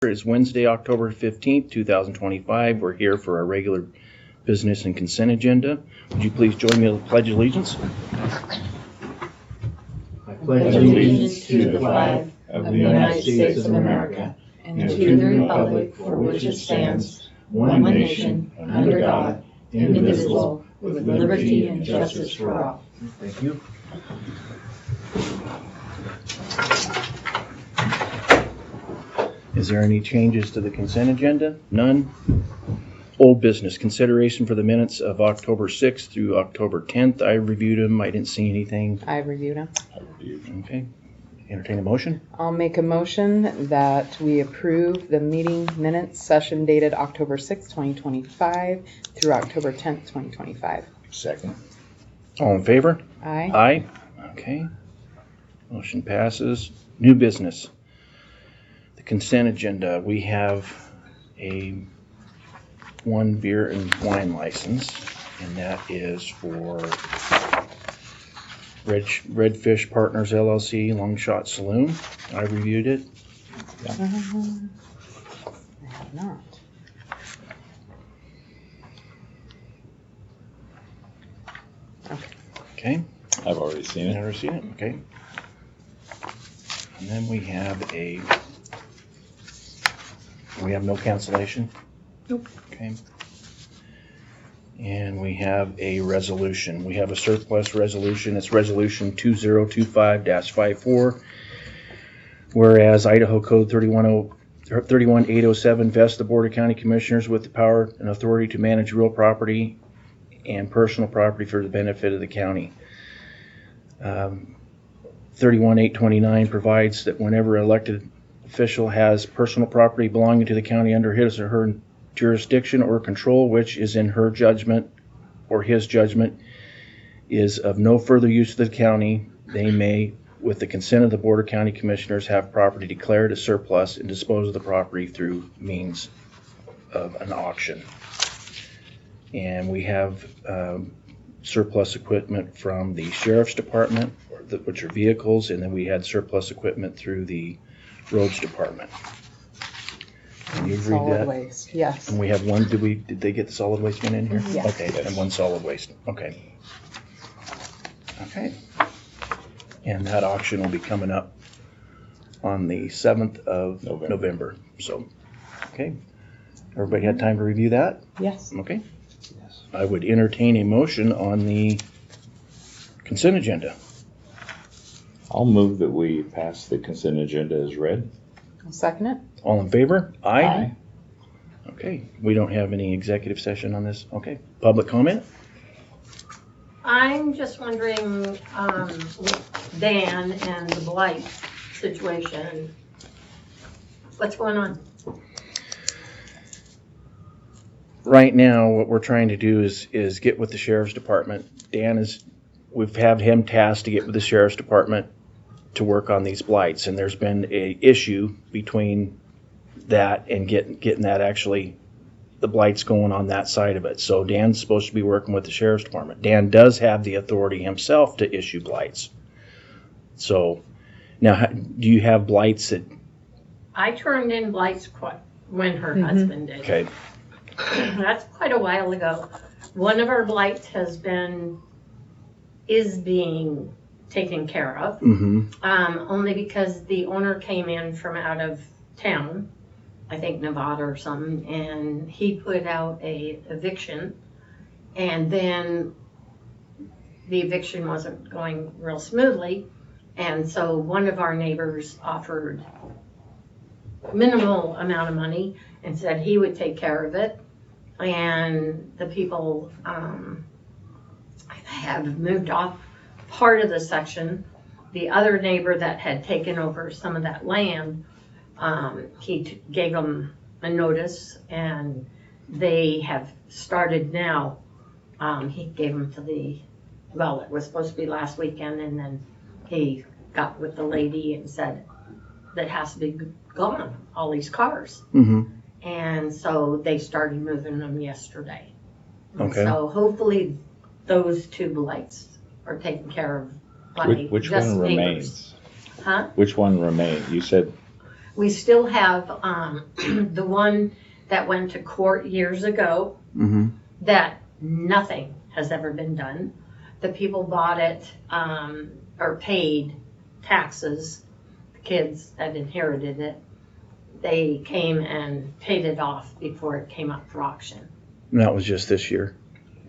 It's Wednesday, October 15th, 2025. We're here for our regular business and consent agenda. Would you please join me in the Pledge of Allegiance? I pledge allegiance to the flag of the United States of America and to the republic for which it stands, one nation, under God, indivisible, with liberty and justice for all. Thank you. Is there any changes to the consent agenda? None. Old business, consideration for the minutes of October 6th through October 10th. I reviewed them. I didn't see anything. I reviewed them. Okay. Entertain a motion? I'll make a motion that we approve the meeting minutes session dated October 6th, 2025 through October 10th, 2025. Second. All in favor? Aye. Aye. Okay. Motion passes. New business. The consent agenda. We have one beer and wine license, and that is for Redfish Partners LLC, Long Shot Saloon. I reviewed it. I have not. Okay. I've already seen it. Never seen it. Okay. And then we have no cancellation. Nope. Okay. And we have a resolution. We have a surplus resolution. It's resolution 2025-54. Whereas Idaho Code 31807 vests the Board of County Commissioners with the power and authority to manage real property and personal property for the benefit of the county. 31829 provides that whenever an elected official has personal property belonging to the county under his or her jurisdiction or control, which is in her judgment or his judgment is of no further use to the county, they may, with the consent of the Board of County Commissioners, have property declared as surplus and dispose of the property through means of an auction. And we have surplus equipment from the Sheriff's Department, which are vehicles, and then we had surplus equipment through the Roads Department. Can you read Solid that? waste, yes. And we have one, did they get the solid waste one in here? Yes. Okay, and one solid waste, okay. Okay. And that auction will be coming up on the 7th of November. So, okay. Everybody had time to review that? Yes. Okay. Yes. I would entertain a motion on the consent agenda. I'll move that we pass the consent agenda as read. I'll second it. All in favor? Aye. Okay, we don't have any executive session on this. Okay, public comment? I'm just wondering, with Dan and the blight situation, what's going on? Right now, what we're trying to do is get with the Sheriff's Department. We've had him tasked to get with the Sheriff's Department to work on these blights, and there's been a issue between that and getting that actually the blights going on that side of it. So Dan's supposed to be working with the Sheriff's Department. Dan does have the authority himself to issue blights. So now, do you have blights that? I turned in blights when her husband did. Okay. That's quite a while ago. One of our blights is being taken care of, only because the owner came in from out of town, I think Nevada or something, and he put out a eviction, and then the eviction wasn't going real smoothly, and so one of our neighbors offered minimal amount of money and said he would take care of it, and the people have moved off part of the section. The other neighbor that had taken over some of that land, he gave them a notice, and they have started now. He gave them it was supposed to be last weekend, and then he got with the lady and said that has to be gone, all these cars. And so they started moving them yesterday. Okay. So hopefully those two blights are taken care of by Which just one neighbors. remains? Huh? Which one remains? You said We still have the one that went to court years ago Mm-hmm. that nothing has ever been done. The people bought it or paid taxes. The kids that inherited it, they came and paid it off before it came up for auction. And that was just this year.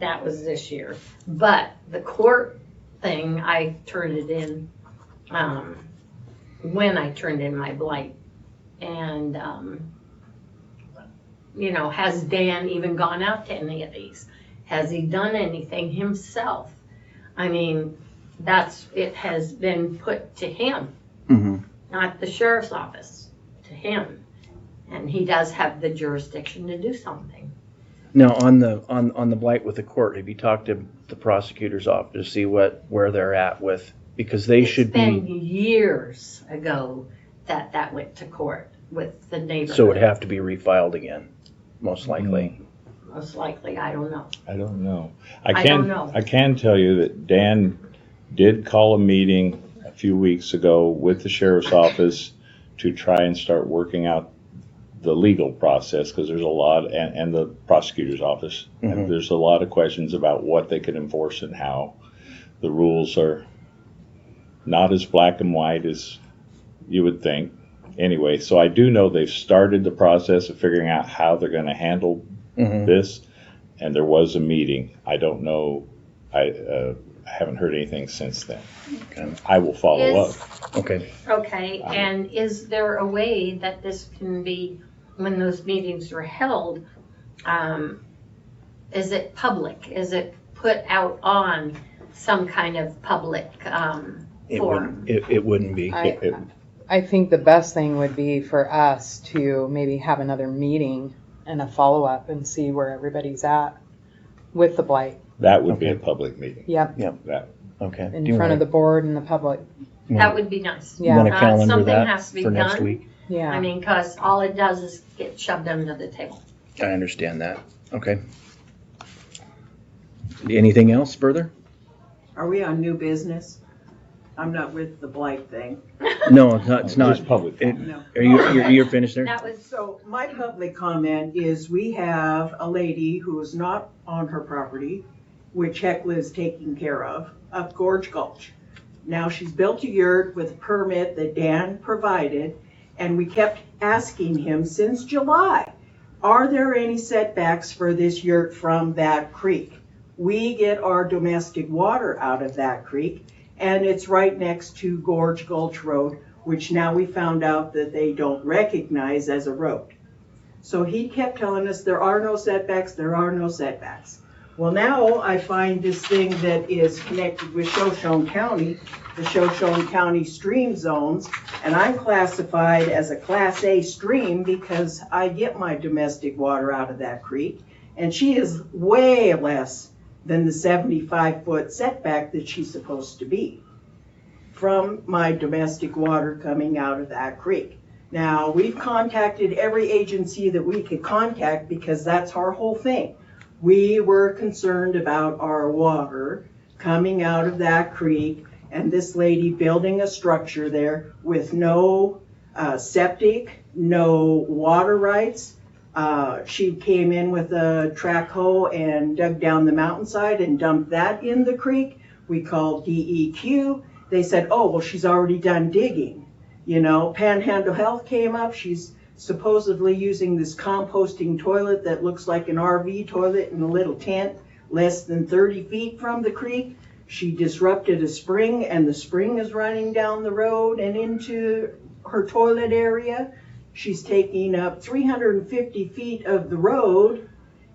That was this year. But the court thing, I turned it in when I turned in my blight. And, you know, has Dan even gone out to any of these? Has he done anything himself? I mean, it has been put to him, Mm-hmm. not the sheriff's office, to him. And he does have the jurisdiction to do something. Now, on the blight with the court, have you talked to the prosecutor's office to see where they're at with, because they should It's been be, years ago that went to court with the neighborhood. so it would have to be refiled again, most likely. Most likely, I don't know. I don't know. I don't know. I can tell you that Dan did call a meeting a few weeks ago with the sheriff's office to try and start working out the legal process, because there's a lot, and the prosecutor's office. Mhm. And there's a lot of questions about what they can enforce and how. The rules are not as black and white as you would think. Anyway, so I do know they've started the process of figuring out how they're going to handle Mm-hmm. this, and there was a meeting. I don't know. I haven't heard anything since then. Okay. I will follow up. Okay. Okay, and is there a way that this can be, when those meetings are held, is it public? Is it put out on some kind of public forum? It wouldn't be. I think the best thing would be for us to maybe have another meeting and a follow-up and see where everybody's at with the blight. That would be a Okay. public meeting. Yep, That Okay. in Do you front of wanna- the board and the public. That would be nice. You Yeah. want to calendar Something that has to be for next done. week? Yeah. I mean, because all it does is get shoved under the table. I understand that. Okay. Anything else further? Are we on new business? I'm not with the blight thing. No, it's not. Just public. It- No. you're finished there? That was, So my public comment is we have a lady who is not on her property, which Hecla is taking care of, up Gorge Gulch. Now she's built a yurt with a permit that Dan provided, and we kept asking him since July, are there any setbacks for this yurt from that creek? We get our domestic water out of that creek, and it's right next to Gorge Gulch Road, which now we found out that they don't recognize as a road. So he kept telling us there are no setbacks, there are no setbacks. Well, now I find this thing that is connected with Shoshone County, the Shoshone County stream zones, and I'm classified as a Class A stream because I get my domestic water out of that creek, and she is way less than the 75-foot setback that she's supposed to be from my domestic water coming out of that creek. Now, we've contacted every agency that we could contact because that's our whole thing. We were concerned about our water coming out of that creek and this lady building a structure there with no septic, no water rights. She came in with a track hoe and dug down the mountainside and dumped that in the creek. We called DEQ. They said, oh, well, she's already done digging. You know, Panhandle Health came up. She's supposedly using this composting toilet that looks like an RV toilet in a little tent less than 30 feet from the creek. She disrupted a spring, and the spring is running down the road and into her toilet area. She's taking up 350 feet of the road,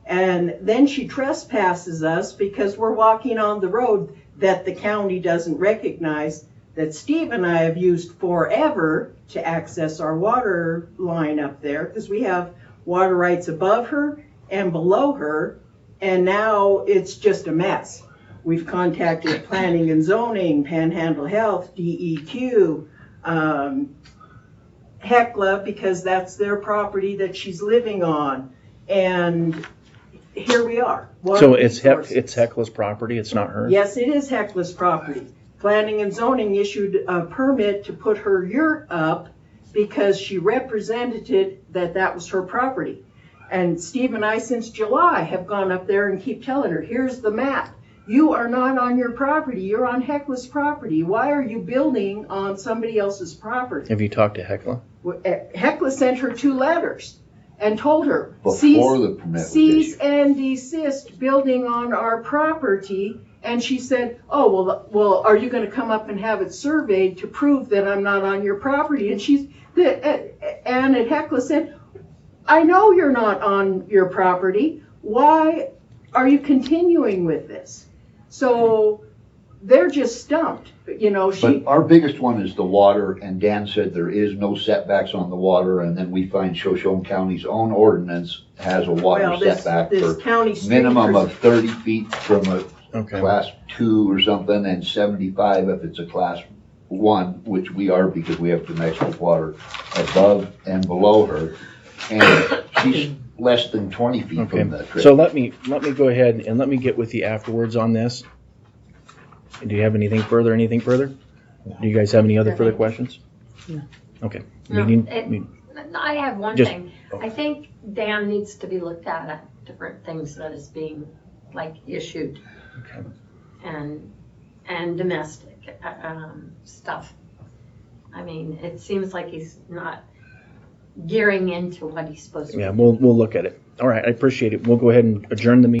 and then she trespasses us because we're walking on the road that the county doesn't recognize, that Steve and I have used forever to access our water line up there, because we have water rights above her and below her, and now it's just a mess. We've contacted Planning and Zoning, Panhandle Health, DEQ, Hecla, because that's their property that she's living on, and here we are. Water So it's resources. Hecla's property, it's not hers? Yes, it is Hecla's property. Planning and Zoning issued a permit to put her yurt up because she represented it that was her property. And Steve and I, since July, have gone up there and keep telling her, here's the map. You are not on your property. You're on Hekla's property. Why are you building on somebody else's property? Have you talked to Hekla? Hekla sent her 2 letters and told her, Before the permit was cease issued. and desist building on our property. And she said, oh, well, are you going to come up and have it surveyed to prove that I'm not on your property? And Ann at Hekla said, I know you're not on your property. Why are you continuing with this? So they're just stumped, you know. But our biggest one is the water, and Dan said there is no setbacks on the water, and then we find Shoshone County's own ordinance has a water setback this for county street minimum of 30 feet from a Okay. class 2 or something, and 75 if it's a class 1, which we are because we have domestic water above and below her, and she's less than 20 feet from the Okay, creek. so let me go ahead and let me get with you afterwards on this. Do you have anything further? Do you guys have any other further questions? No. Okay. No, Meeting- I have one Just- thing. I think Dan needs to be looked at different things that is being like issued Okay. and domestic stuff. I mean, it seems like he's not gearing into what he's supposed to be. Yeah, we'll look at it. All right, I appreciate it. We'll go ahead and adjourn the meeting.